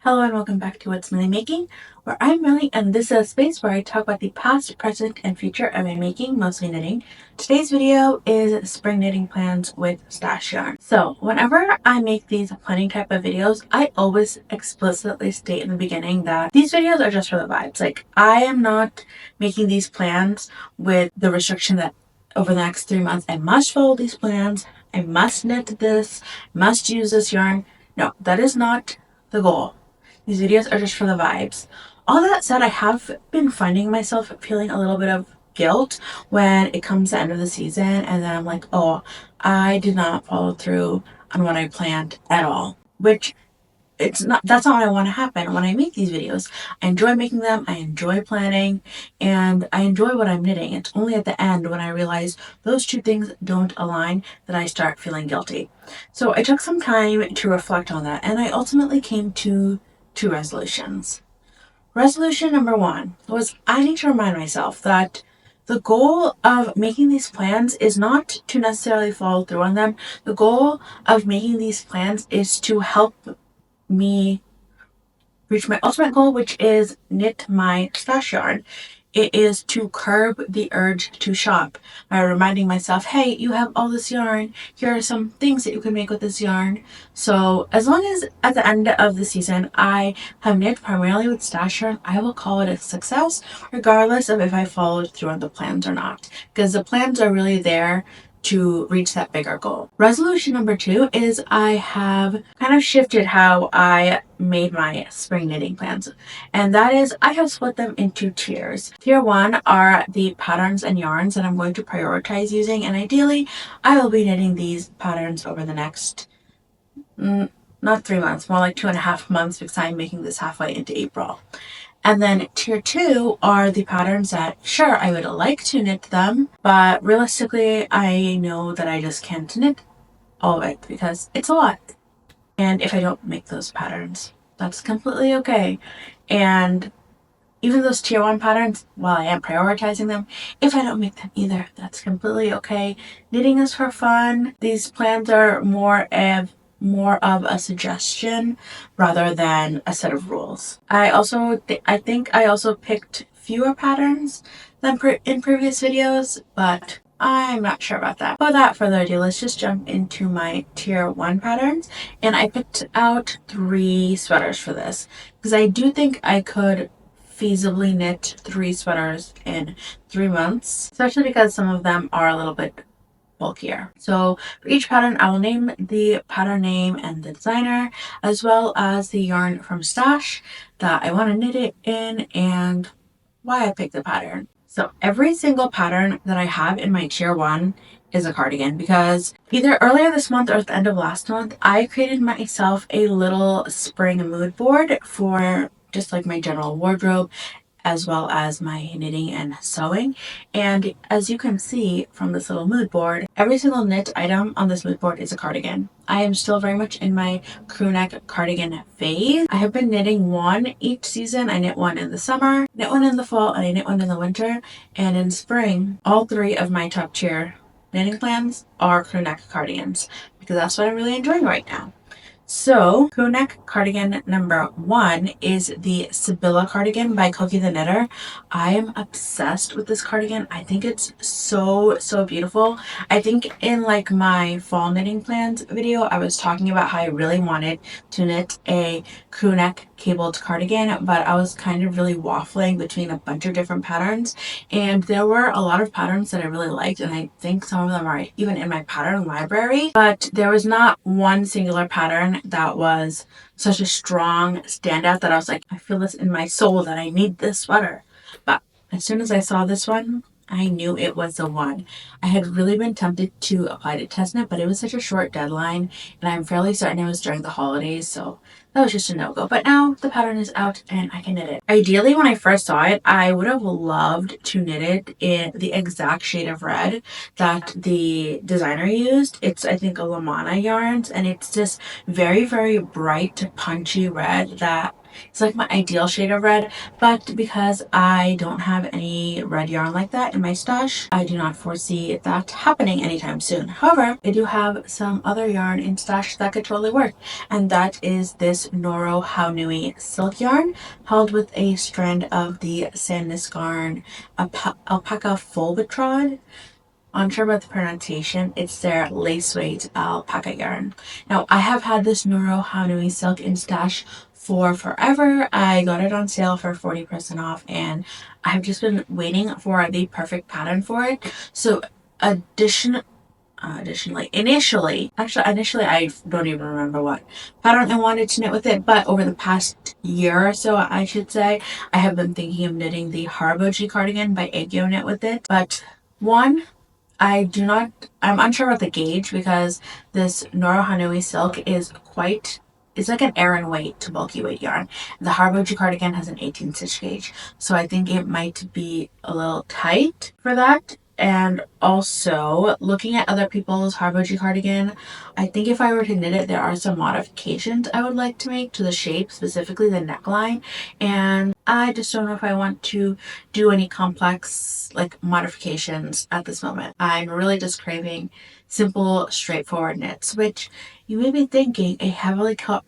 Hello and welcome back to What's Millie Making, where I'm Millie and this is a space where I talk about the past, present, and future of my making, mostly knitting. Today's video is spring knitting plans with stash yarn. So whenever I make these planning type of videos, I always explicitly state in the beginning that these videos are just for the vibes. Like, I am not making these plans with the restriction that over the next 3 months I must follow these plans, I must knit this, must use this yarn. No, that is not the goal. These videos are just for the vibes. All that said, I have been finding myself feeling a little bit of guilt when it comes to the end of the season and then I'm like, oh, I did not follow through on what I planned at all. Which that's not what I want to happen when I make these videos. I enjoy making them, I enjoy planning, and I enjoy what I'm knitting. It's only at the end when I realize those two things don't align that I start feeling guilty. So I took some time to reflect on that and I ultimately came to two resolutions. Resolution number one was I need to remind myself that the goal of making these plans is not to necessarily follow through on them. The goal of making these plans is to help me reach my ultimate goal, which is knit my stash yarn. It is to curb the urge to shop by reminding myself, hey, you have all this yarn. Here are some things that you can make with this yarn. So as long as at the end of the season I have knit primarily with stash yarn, I will call it a success, regardless of if I followed through on the plans or not. Because the plans are really there to reach that bigger goal. Resolution number two is I have kind of shifted how I made my spring knitting plans, and that is I have split them into tiers. Tier one are the patterns and yarns that I'm going to prioritize using, and ideally I will be knitting these patterns over the next not 3 months, more like 2.5 months, because I'm making this halfway into April. And then tier two are the patterns that, sure, I would like to knit them, but realistically, I know that I just can't knit all of it because it's a lot. And if I don't make those patterns, that's completely okay. And even those tier one patterns, while I am prioritizing them, if I don't make them either, that's completely okay. Knitting is for fun. These plans are more of a suggestion rather than a set of rules. I think I also picked fewer patterns than in previous videos, but I'm not sure about that. Without further ado, let's just jump into my tier one patterns. And I picked out 3 sweaters for this because I do think I could feasibly knit 3 sweaters in 3 months, especially because some of them are a little bit bulkier. So for each pattern, I will name the pattern name and the designer, as well as the yarn from stash that I want to knit it in and why I picked the pattern. So every single pattern that I have in my tier one is a cardigan, because either earlier this month or at the end of last month, I created myself a little spring mood board for just like my general wardrobe, as well as my knitting and sewing. And as you can see from this little mood board, every single knit item on this mood board is a cardigan. I am still very much in my crew neck cardigan phase. I have been knitting one each season. I knit one in the summer, knit one in the fall, and I knit one in the winter. And in spring, all 3 of my top tier knitting plans are crew neck cardigans, because that's what I'm really enjoying right now. So, crew neck cardigan number 1 is the Sibylla cardigan by Cookie the Knitter. I am obsessed with this cardigan. I think it's so beautiful. I think in like my fall knitting plans video, I was talking about how I really wanted to knit a crew neck cabled cardigan, but I was kind of really waffling between a bunch of different patterns, and there were a lot of patterns that I really liked, and I think some of them are even in my pattern library, but there was not one singular pattern that was such a strong standout that I was like, I feel this in my soul that I need this sweater. But as soon as I saw this one, I knew it was the one. I had really been tempted to apply to test knit, but it was such a short deadline, and I'm fairly certain it was during the holidays, so that was just a no-go. But now the pattern is out and I can knit it. Ideally, when I first saw it, I would have loved to knit it in the exact shade of red that the designer used. It's, I think, a Lamana yarns, and it's this very bright, punchy red that It's like my ideal shade of red, but because I don't have any red yarn like that in my stash, I do not foresee that happening anytime soon. However, I do have some other yarn in stash that could totally work, and that is this Noro Haunui silk yarn held with a strand of the Sandnesgarn alpaca fulvitrod. Unsure about the pronunciation, it's their lace weight alpaca yarn. Now, I have had this Noro Hanui silk in stash for forever. I got it on sale for 40% off, and I have just been waiting for the perfect pattern for it. So, initially, I don't even remember what pattern I wanted to knit with it, but over the past year or so, I should say, I have been thinking of knitting the Haraboji cardigan by Aegyo Knit with it. But one, I'm unsure about the gauge because this Noro Hanui silk it's like an Aran weight to bulky weight yarn. The Harboji cardigan has an 18 stitch gauge, so I think it might be a little tight for that. And also, looking at other people's Harboji cardigan, I think if I were to knit it, there are some modifications I would like to make to the shape, specifically the neckline. And I just don't know if I want to do any complex like modifications at this moment. I'm really just craving simple, straightforward knits, which you may be thinking a heavily cabled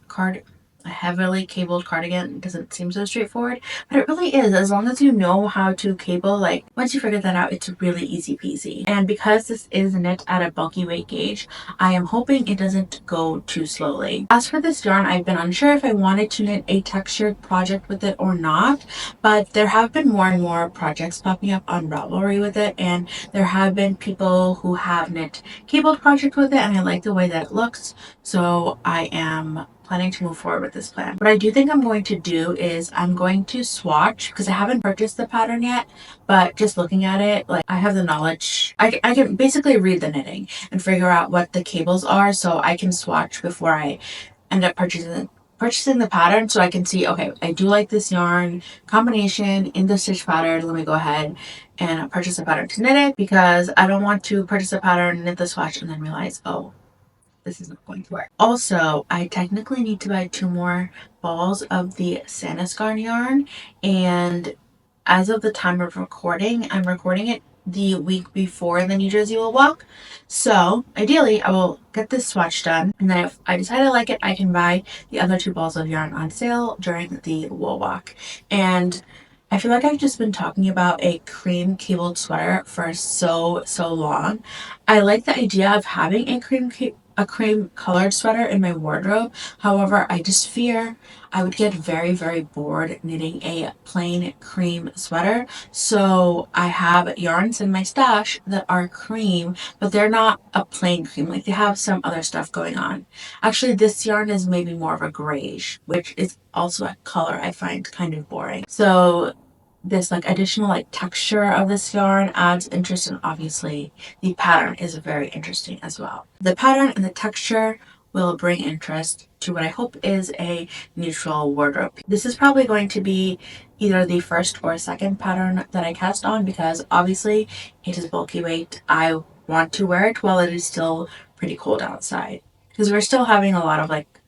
cardigan doesn't seem so straightforward, but it really is. As long as you know how to cable, like once you figure that out, it's really easy peasy. And because this is knit at a bulky weight gauge, I am hoping it doesn't go too slowly. As for this yarn, I've been unsure if I wanted to knit a textured project with it or not, but there have been more and more projects popping up on Ravelry with it, and there have been people who have knit cabled project with it, and I like the way that it looks, so I am planning to move forward with this plan. What I do think I'm going to do is I'm going to swatch, because I haven't purchased the pattern yet, but just looking at it, like I have the knowledge. I can basically read the knitting and figure out what the cables are, so I can swatch before I end up purchasing the pattern, so I can see, okay, I do like this yarn combination in the stitch pattern. Let me go ahead and purchase a pattern to knit it, because I don't want to purchase a pattern, knit the swatch, and then realize, oh, this is not going to work. Also, I technically need to buy 2 more balls of the Sandnesgarn yarn, and as of the time of recording, I'm recording it the week before the New Jersey Wool Walk. So ideally, I will get this swatch done, and then if I decide I like it, I can buy the other 2 balls of yarn on sale during the Wool Walk. And I feel like I've just been talking about a cream cabled sweater for so long. I like the idea of having a cream colored sweater in my wardrobe. However, I just fear I would get very bored knitting a plain cream sweater. So I have yarns in my stash that are cream, but they're not a plain cream. Like they have some other stuff going on. Actually, this yarn is maybe more of a grayish, which is also a color I find kind of boring. So this like additional like texture of this yarn adds interest, and obviously the pattern is very interesting as well. The pattern and the texture will bring interest to what I hope is a neutral wardrobe. This is probably going to be either the first or second pattern that I cast on, because obviously it is bulky weight. I want to wear it while it is still pretty cold outside, because we're still having a lot of like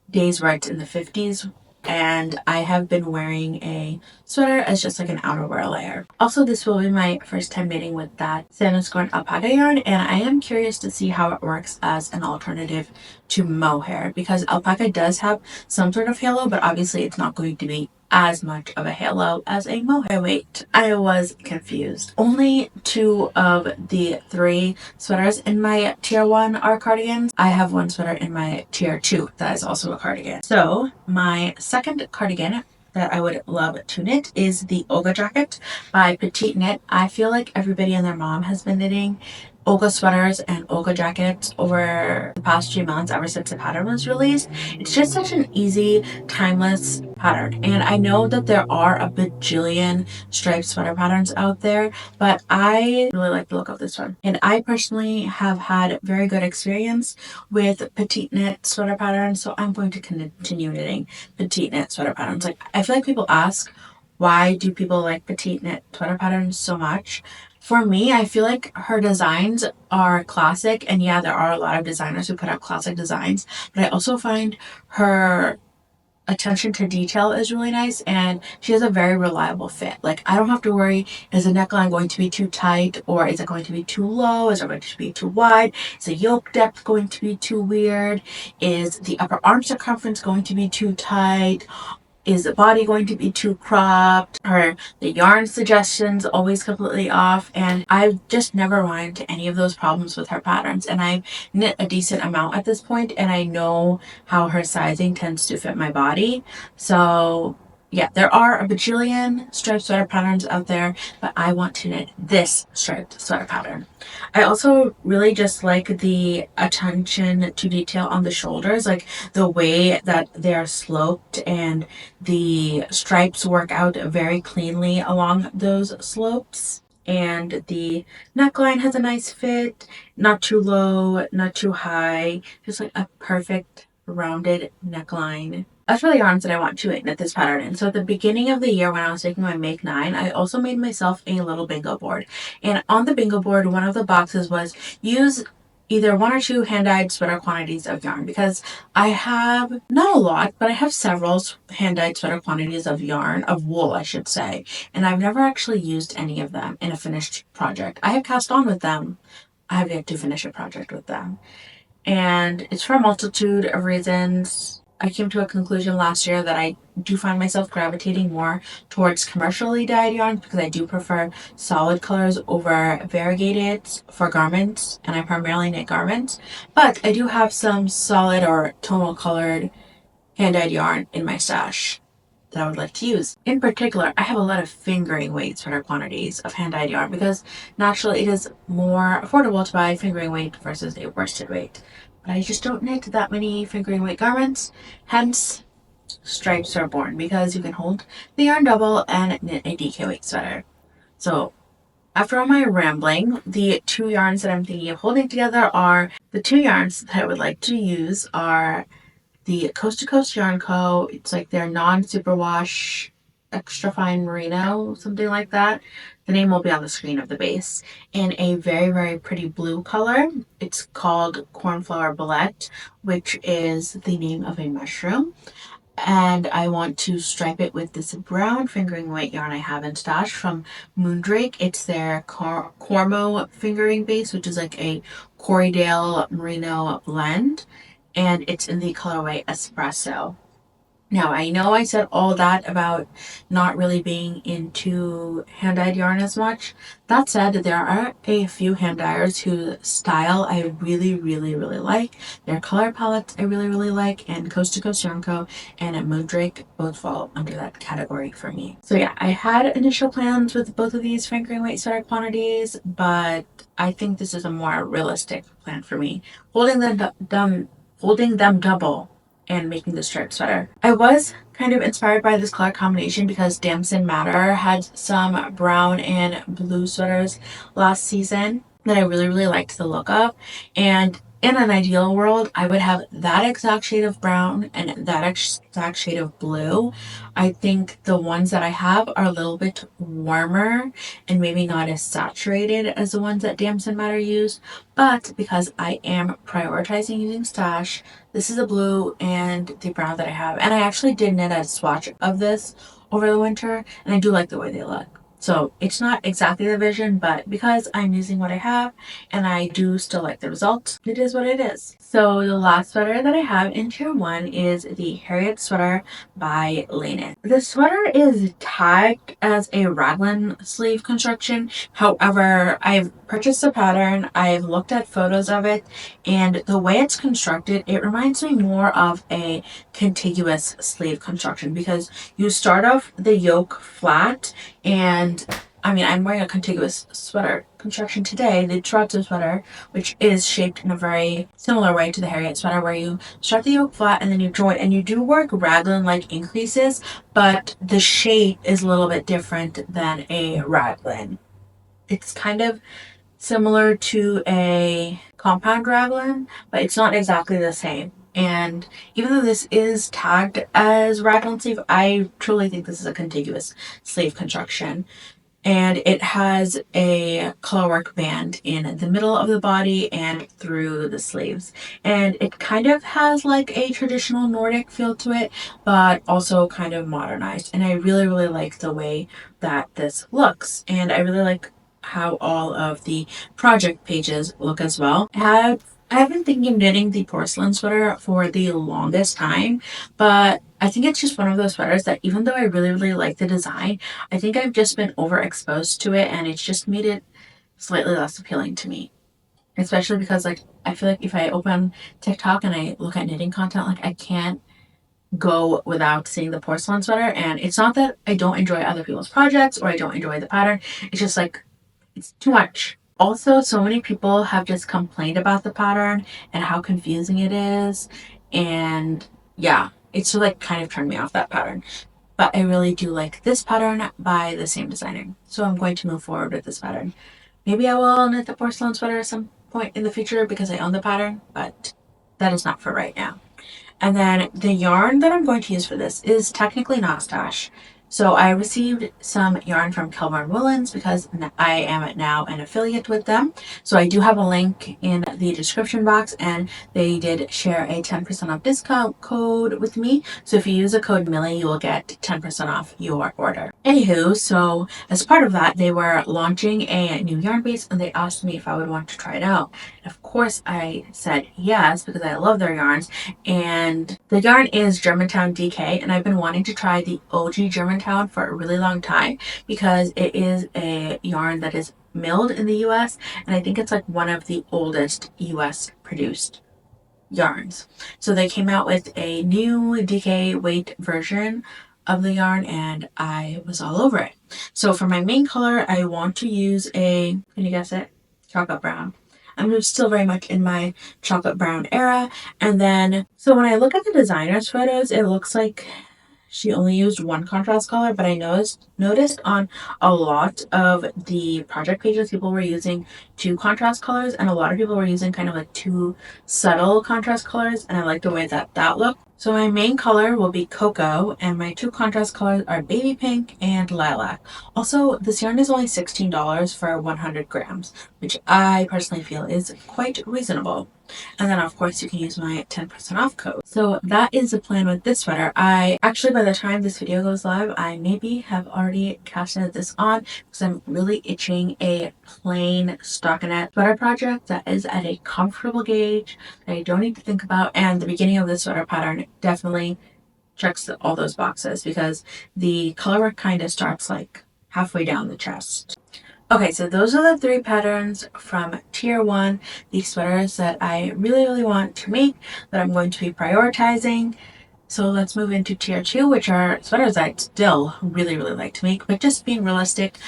days where it's in the 50s, and I have been wearing a sweater as just like an outerwear layer. Also, this will be my first time knitting with that Sandnesgarn alpaca yarn, and I am curious to see how it works as an alternative to mohair, because alpaca does have some sort of halo, but obviously it's not going to be as much of a halo as a mohair weight. I was confused. Only 2 of the 3 sweaters in my tier 1 are cardigans. I have 1 sweater in my tier 2 that is also a cardigan. So my second cardigan that I would love to knit is the Olga jacket by Petite Knit. I feel like everybody and their mom has been knitting Olga sweaters and Olga jackets over the past few months ever since the pattern was released. It's just such an easy, timeless pattern. And I know that there are a bajillion striped sweater patterns out there, but I really like the look of this one. And I personally have had very good experience with Petite Knit sweater patterns, so I'm going to continue knitting Petite Knit sweater patterns. Like, I feel like people ask, why do people like Petite Knit sweater patterns so much? For me, I feel like her designs are classic, and yeah, there are a lot of designers who put out classic designs, but I also find her attention to detail is really nice, and she has a very reliable fit. Like, I don't have to worry, is the neckline going to be too tight, or is it going to be too low, is it going to be too wide, is the yoke depth going to be too weird, is the upper arm circumference going to be too tight, is the body going to be too cropped? Are the yarn suggestions always completely off? And I've just never run into any of those problems with her patterns. And I've knit a decent amount at this point, and I know how her sizing tends to fit my body. So yeah, there are a bajillion striped sweater patterns out there, but I want to knit this striped sweater pattern. I also really just like the attention to detail on the shoulders, like the way that they're sloped, and the stripes work out very cleanly along those slopes. And the neckline has a nice fit, not too low, not too high, just like a perfect rounded neckline. As for the yarns that I want to knit this pattern in, so at the beginning of the year when I was taking my Make 9, I also made myself a little bingo board. And on the bingo board, one of the boxes was use either one or two hand-dyed sweater quantities of yarn, because I have not a lot, but I have several hand-dyed sweater quantities of yarn, of wool, I should say, and I've never actually used any of them in a finished project. I have cast on with them. I have yet to finish a project with them. And it's for a multitude of reasons. I came to a conclusion last year that I do find myself gravitating more towards commercially dyed yarns, because I do prefer solid colors over variegated for garments, and I primarily knit garments. But I do have some solid or tonal colored hand-dyed yarn in my stash that I would like to use. In particular, I have a lot of fingering weight sweater quantities of hand-dyed yarn, because naturally it is more affordable to buy fingering weight versus a worsted weight. But I just don't knit that many fingering weight garments, hence stripes are born, because you can hold the yarn double and knit a DK weight sweater. So after all my rambling, the two yarns that I'm thinking of holding together are the two yarns that I would like to use are the Coast to Coast Yarn Co. It's like their non-superwash extra fine merino, something like that. The name will be on the screen of the base. In a very, very pretty blue color. It's called Cornflower Bullet, which is the name of a mushroom. And I want to stripe it with this brown fingering weight yarn I have in stash from Moondrake. It's their Cormo fingering base, which is like a Corriedale merino blend, and it's in the colorway Espresso. Now, I know I said all that about not really being into hand-dyed yarn as much. That said, there are a few hand dyers whose style I really, really, really like. Their color palettes I really, really like, and Coast to Coast Yarn Co. and Moondrake both fall under that category for me. So yeah, I had initial plans with both of these fingering weight sweater quantities, but I think this is a more realistic plan for me. Holding them double and making the striped sweater. I was kind of inspired by this color combination because Damson Matter had some brown and blue sweaters last season that I really, really liked the look of. And in an ideal world, I would have that exact shade of brown and that exact shade of blue. I think the ones that I have are a little bit warmer and maybe not as saturated as the ones that Damson Matter used. But because I am prioritizing using stash, this is the blue and the brown that I have. And I actually did knit a swatch of this over the winter, and I do like the way they look. So it's not exactly the vision, but because I'm using what I have and I do still like the result, it is what it is. So the last sweater that I have in tier 1 is the Harriet sweater by Lanis. The sweater is tagged as a raglan sleeve construction. However, I've purchased a pattern, I've looked at photos of it, and the way it's constructed, it reminds me more of a contiguous sleeve construction, because you start off the yoke flat, and I mean, I'm wearing a contiguous sweater construction today, the Trotso sweater, which is shaped in a very similar way to the Harriet sweater, where you start the yoke flat and then you join, and you do work raglan-like increases, but the shape is a little bit different than a raglan. It's kind of similar to a compound raglan, but it's not exactly the same. And even though this is tagged as raglan sleeve, I truly think this is a contiguous sleeve construction. and it has a colorwork band in the middle of the body and through the sleeves. And it kind of has like a traditional Nordic feel to it, but also kind of modernized. And I really, really like the way that this looks. And I really like how all of the project pages look as well. I've been thinking of knitting the porcelain sweater for the longest time, but I think it's just one of those sweaters that even though I really, really like the design, I think I've just been overexposed to it and it's just made it slightly less appealing to me. Especially because like I feel like if I open TikTok and I look at knitting content, like I can't go without seeing the porcelain sweater. And it's not that I don't enjoy other people's projects or I don't enjoy the pattern. It's just like it's too much. Also, so many people have just complained about the pattern and how confusing it is. And yeah, it's like kind of turned me off that pattern. But I really do like this pattern by the same designer. So I'm going to move forward with this pattern. Maybe I will knit the porcelain sweater at some point in the future because I own the pattern, but that is not for right now. And then the yarn that I'm going to use for this is technically not stash. So I received some yarn from Colorwork Woolens because I am now an affiliate with them. So I do have a link in the description box and they did share a 10% off discount code with me. So if you use the code Millie, you will get 10% off your order. Anywho, so as part of that, they were launching a new yarn base and they asked me if I would want to try it out. And of course, I said yes because I love their yarns. And the yarn is Germantown DK, and I've been wanting to try the OG Germantown for a really long time because it is a yarn that is milled in the US, and I think it's like one of the oldest US produced yarns. So they came out with a new DK weight version of the yarn and I was all over it. So for my main color, I want to use a, can you guess it? Chocolate brown. I'm still very much in my chocolate brown era. And then, so when I look at the designer's photos, it looks like she only used one contrast color, but I noticed on a lot of the project pages, people were using two contrast colors, and a lot of people were using kind of like two subtle contrast colors, and I like the way that that looked. So my main color will be cocoa, and my two contrast colors are baby pink and lilac. Also, this yarn is only $16 for 100 grams, which I personally feel is quite reasonable. And then of course you can use my 10% off code. So that is the plan with this sweater. I actually, by the time this video goes live, I maybe have already casted this on because I'm really itching a plain stockinette sweater project that is at a comfortable gauge that I don't need to think about. And the beginning of this sweater pattern definitely checks all those boxes because the colorwork kind of starts like halfway down the chest. Okay, so those are the three patterns from tier 1, the sweaters that I really, really want to make, that I'm going to be prioritizing. So let's move into tier 2, which are sweaters I'd still really, really like to make, but just being realistic,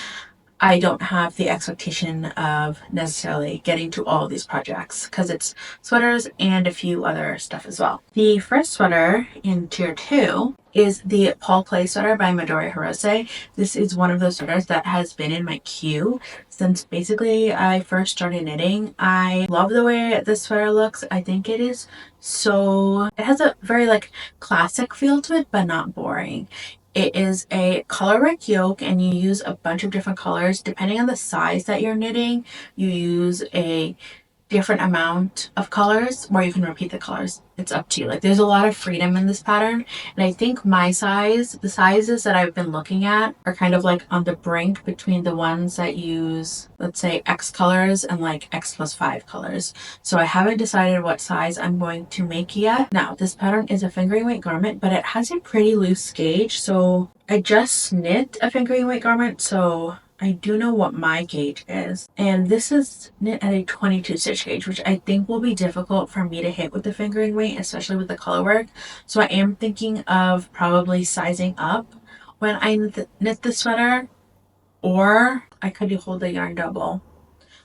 I don't have the expectation of necessarily getting to all of these projects because it's sweaters and a few other stuff as well. The first sweater in tier 2 is the Paul Clay sweater by Midori Hirose. This is one of those sweaters that has been in my queue since basically I first started knitting. I love the way this sweater looks. I think it is so, it has a very like classic feel to it, but not boring. It is a colorwork yoke and you use a bunch of different colors. Depending on the size that you're knitting, you use a different amount of colors or you can repeat the colors. It's up to you. Like there's a lot of freedom in this pattern. And I think my size, the sizes that I've been looking at are kind of like on the brink between the ones that use, let's say X colors and like X+5 colors. So I haven't decided what size I'm going to make yet. Now this pattern is a fingering weight garment, but it has a pretty loose gauge. So I just knit a fingering weight garment. So I do know what my gauge is, and this is knit at a 22 stitch gauge, which I think will be difficult for me to hit with the fingering weight, especially with the color work. So I am thinking of probably sizing up when I knit the sweater, or I could hold the yarn double,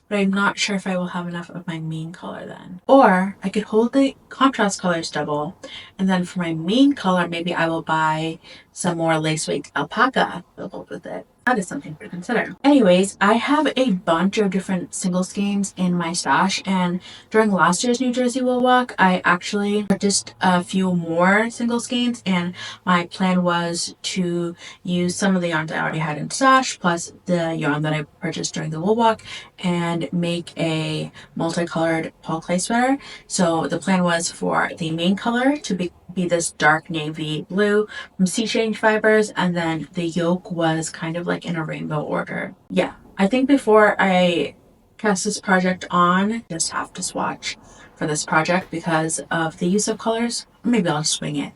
but I'm not sure if I will have enough of my main color then. Or I could hold the contrast colors double, and then for my main color, maybe I will buy some more lace weight alpaca to hold with it. that is something to consider. Anyways, I have a bunch of different single skeins in my stash, and during last year's New Jersey Wool Walk, I actually purchased a few more single skeins, and my plan was to use some of the yarns I already had in stash, plus the yarn that I purchased during the Wool Walk, and make a multicolored Paul Clay sweater. So the plan was for the main color to be this dark navy blue from Sea Change Fibers, and then the yoke was kind of like in a rainbow order. Yeah, I think before I cast this project on, I just have to swatch for this project because of the use of colors. Maybe I'll swing it.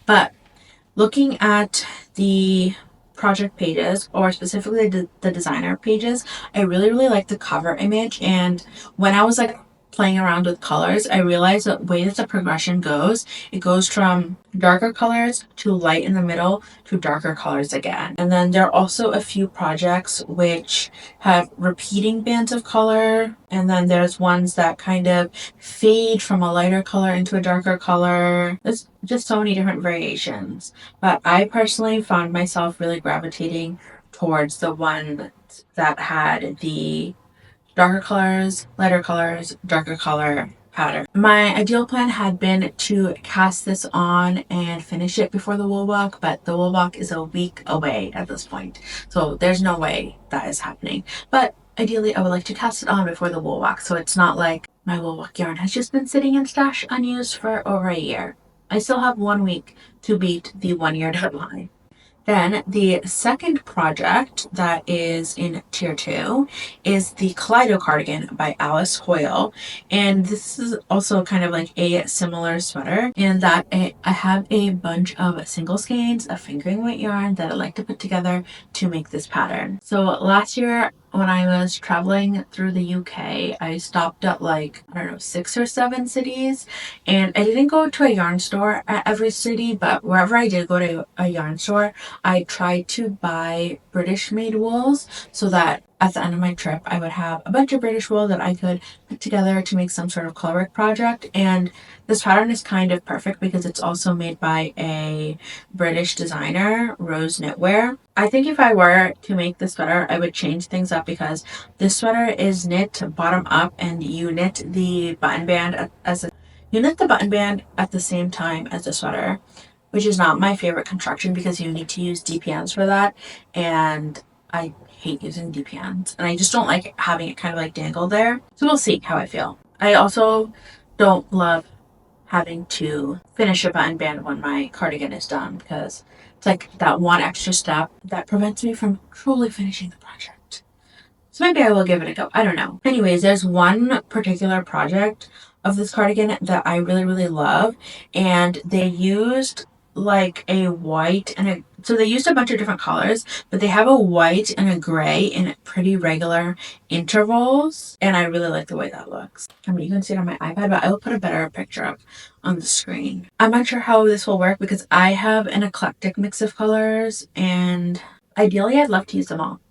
But looking at the project pages, or specifically the designer pages, I really like the cover image. And when I was like playing around with colors, I realized the way that the progression goes, it goes from darker colors to light in the middle to darker colors again. And then there are also a few projects which have repeating bands of color, and then there's ones that kind of fade from a lighter color into a darker color. There's just so many different variations, but I personally found myself really gravitating towards the one that had the darker colors, lighter colors, darker color pattern. My ideal plan had been to cast this on and finish it before the Wool Walk, but the Wool Walk is a week away at this point, so there's no way that is happening. But ideally, I would like to cast it on before the Wool Walk, so it's not like my Wool Walk yarn has just been sitting in stash unused for over a year. I still have 1 week to beat the 1-year deadline. Then the second project that is in tier 2 is the Kaleido cardigan by Alice Hoyle. And this is also kind of like a similar sweater in that I have a bunch of single skeins of fingering weight yarn that I like to put together to make this pattern. So last year when I was traveling through the UK, I stopped at like, I don't know, 6 or 7 cities, and I didn't go to a yarn store at every city, but wherever I did go to a yarn store, I tried to buy British made wools so that at the end of my trip I would have a bunch of British wool that I could put together to make some sort of colorwork project. And this pattern is kind of perfect because it's also made by a British designer, Rose Knitwear. I think if I were to make this sweater, I would change things up because this sweater is knit bottom up, and you knit the button band at the same time as the sweater, which is not my favorite construction because you need to use DPNs for that, and I hate using DPNs, and I just don't like having it kind of like dangle there. So we'll see how I feel. I also don't love having to finish a button band when my cardigan is done because it's like that one extra step that prevents me from truly finishing the project. So maybe I will give it a go. I don't know. Anyways, there's one particular project of this cardigan that I really love, and they used like a white and so they used a bunch of different colors, but they have a white and a gray in pretty regular intervals, and I really like the way that looks. I mean, you can see it on my iPad, but I will put a better picture up on the screen. I'm not sure how this will work because I have an eclectic mix of colors, and ideally I'd love to use them all.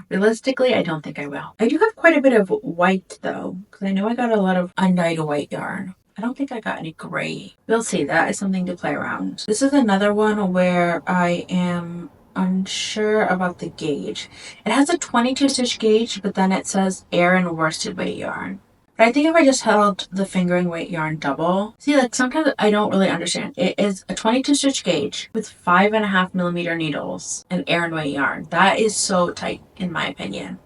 Realistically, I don't think I will. I do have quite a bit of white though, because I know I got a lot of undyed white yarn. I don't think I got any gray. We'll see. That is something to play around. This is another one where I am unsure about the gauge. It has a 22 stitch gauge, but then it says air and worsted weight yarn. But I think if I just held the fingering weight yarn double, see, like sometimes I don't really understand. It is a 22 stitch gauge with 5.5mm needles and air and weight yarn. That is so tight in my opinion.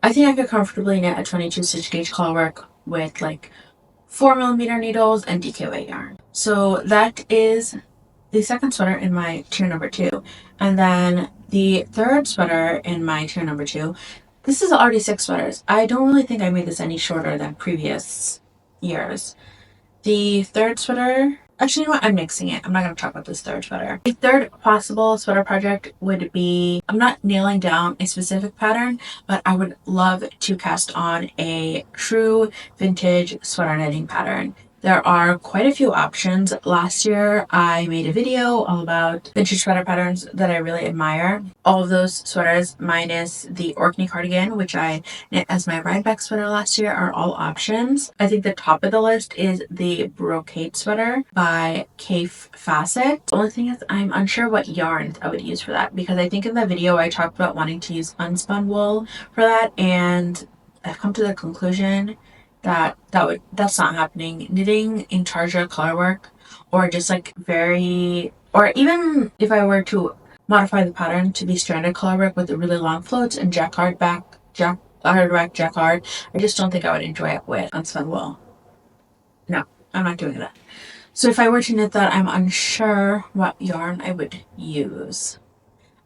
I think I could comfortably knit a 22 stitch gauge colorwork with like 4mm needles and DK weight yarn. So that is the second sweater in my tier number 2. And then the third sweater in my tier number 2, this is already 6 sweaters. I don't really think I made this any shorter than previous years. The third sweater, actually, you know what? I'm mixing it. I'm not going to talk about this third sweater. The third possible sweater project would be, I'm not nailing down a specific pattern, but I would love to cast on a true vintage sweater knitting pattern. There are quite a few options. Last year, I made a video all about vintage sweater patterns that I really admire. All of those sweaters, minus the Orkney cardigan, which I knit as my ride back sweater last year, are all options. I think the top of the list is the brocade sweater by Cafe Facet. The only thing is I'm unsure what yarn I would use for that, because I think in the video I talked about wanting to use unspun wool for that, and I've come to the conclusion that's not happening. Knitting in Charger Colorwork, or just like or even if I were to modify the pattern to be stranded colorwork with really long floats and jacquard jacquard, I just don't think I would enjoy it with unspun wool. No, I'm not doing that. So if I were to knit that, I'm unsure what yarn I would use.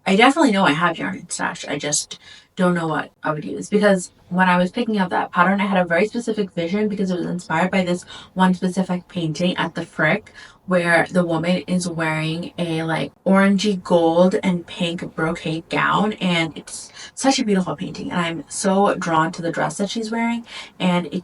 I definitely know I have yarn in stash. I just don't know what I would use, because when I was picking up that pattern, I had a very specific vision because it was inspired by this one specific painting at the Frick, where the woman is wearing a like orangey gold and pink brocade gown, and it's such a beautiful painting, and I'm so drawn to the dress that she's wearing, and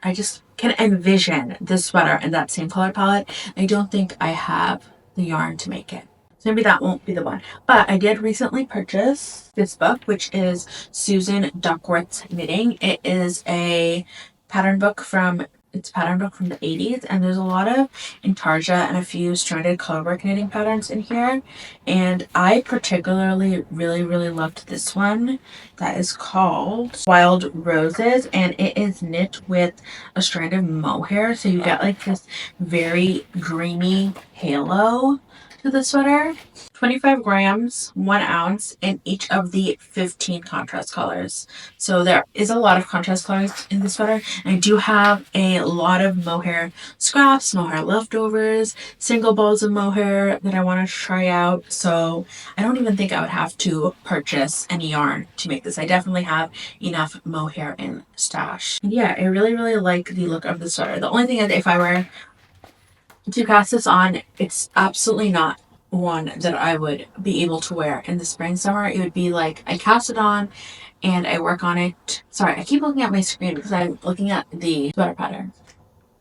I just can envision this sweater in that same color palette. I don't think I have the yarn to make it. So maybe that won't be the one. But I did recently purchase this book, which is Susan Duckworth's Knitting. It is a pattern book from the 80s, and there's a lot of intarsia and a few stranded colorwork knitting patterns in here. And I particularly really loved this one that is called Wild Roses, and it is knit with a strand of mohair, so you get like this very dreamy halo to the sweater. 25 grams, 1 ounce in each of the 15 contrast colors. So there is a lot of contrast colors in the sweater. And I do have a lot of mohair scraps, mohair leftovers, single balls of mohair that I want to try out. So I don't even think I would have to purchase any yarn to make this. I definitely have enough mohair in stash. And yeah, I really like the look of the sweater. The only thing is, if I were to cast this on, it's absolutely not one that I would be able to wear in the spring summer. It would be like I cast it on and I work on it. Sorry, I keep looking at my screen because I'm looking at the sweater pattern.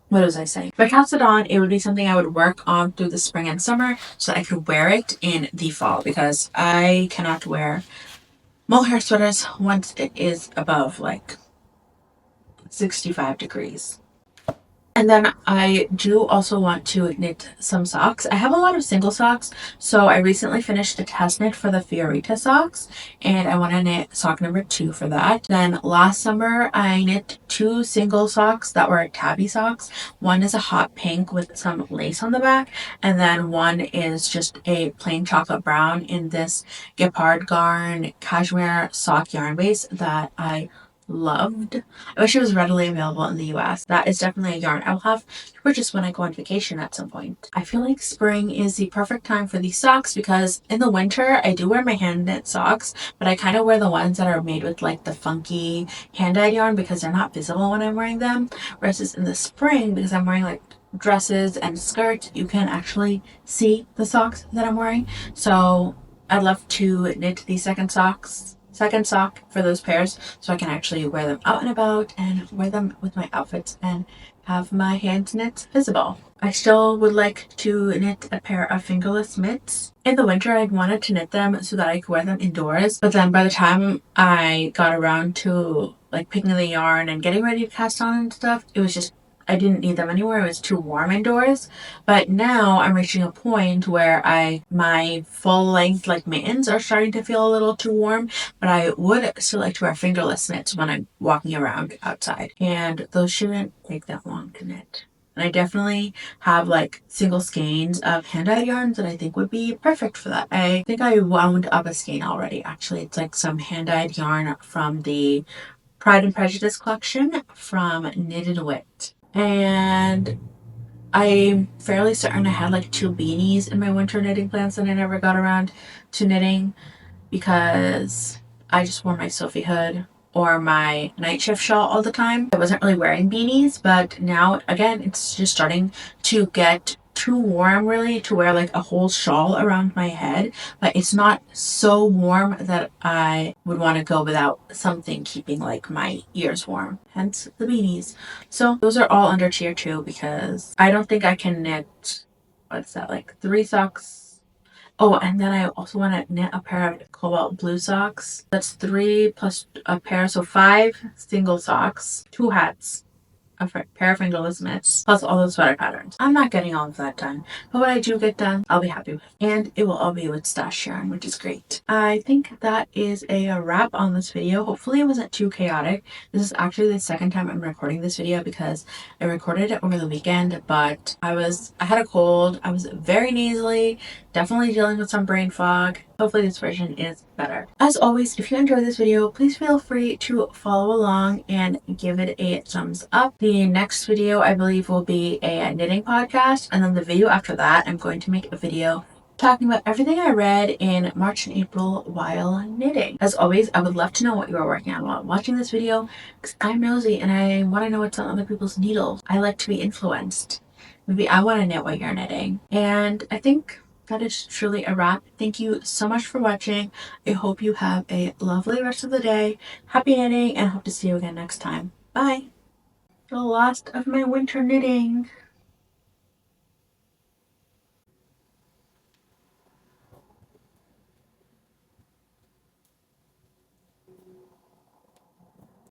What was I saying? If I cast it on, it would be something I would work on through the spring and summer so that I could wear it in the fall, because I cannot wear mohair sweaters once it is above like 65 degrees. And then I do also want to knit some socks. I have a lot of single socks, so I recently finished the test knit for the Fiorita socks, and I want to knit sock number 2 for that. Then last summer, I knit 2 single socks that were Tabi socks. One is a hot pink with some lace on the back, and then one is just a plain chocolate brown in this Gepard Garn cashmere sock yarn base that I loved. I wish it was readily available in the US. That is definitely a yarn I'll have to purchase when I go on vacation at some point. I feel like spring is the perfect time for these socks, because in the winter I do wear my hand knit socks, but I kind of wear the ones that are made with like the funky hand dyed yarn because they're not visible when I'm wearing them. Versus in the spring, because I'm wearing like dresses and skirts, you can actually see the socks that I'm wearing. So I'd love to knit the second sock for those pairs so I can actually wear them out and about and wear them with my outfits and have my hand knits visible. I still would like to knit a pair of fingerless mitts. In the winter, I'd wanted to knit them so that I could wear them indoors, but then by the time I got around to like picking the yarn and getting ready to cast on and stuff, it was just I didn't need them anywhere. It was too warm indoors. But now I'm reaching a point where my full length like mittens are starting to feel a little too warm, but I would still like to wear fingerless mitts when I'm walking around outside. And those shouldn't take that long to knit. And I definitely have like single skeins of hand-dyed yarns that I think would be perfect for that. I think I wound up a skein already. Actually, it's like some hand-dyed yarn from the Pride and Prejudice collection from Knitted Wit. And I'm fairly certain I had like 2 beanies in my winter knitting plans that I never got around to knitting because I just wore my Sophie hood or my night shift shawl all the time. I wasn't really wearing beanies, but now again it's just starting to get too warm really to wear like a whole shawl around my head, but it's not so warm that I would want to go without something keeping like my ears warm, hence the beanies. So those are all under tier 2 because I don't think I can knit, what's that, like 3 socks. Oh, and then I also want to knit a pair of cobalt blue socks. That's 3 plus a pair, so 5 single socks, 2 hats, a pair of fingerless mitts, plus all those sweater patterns. I'm not getting all of that done, but what I do get done, I'll be happy with. And it will all be with stash yarn, which is great. I think that is a wrap on this video. Hopefully it wasn't too chaotic. This is actually the second time I'm recording this video because I recorded it over the weekend, but I had a cold. I was very nasally, definitely dealing with some brain fog. Hopefully this version is better. As always, if you enjoyed this video, please feel free to follow along and give it a thumbs up. The next video I believe will be a knitting podcast, and then the video after that I'm going to make a video talking about everything I read in March and April while knitting. As always, I would love to know what you are working on while watching this video because I'm nosy and I want to know what's on other people's needles. I like to be influenced. Maybe I want to knit what you're knitting. And I think that is truly a wrap. Thank you so much for watching. I hope you have a lovely rest of the day. Happy knitting and hope to see you again next time. Bye. The last of my winter knitting.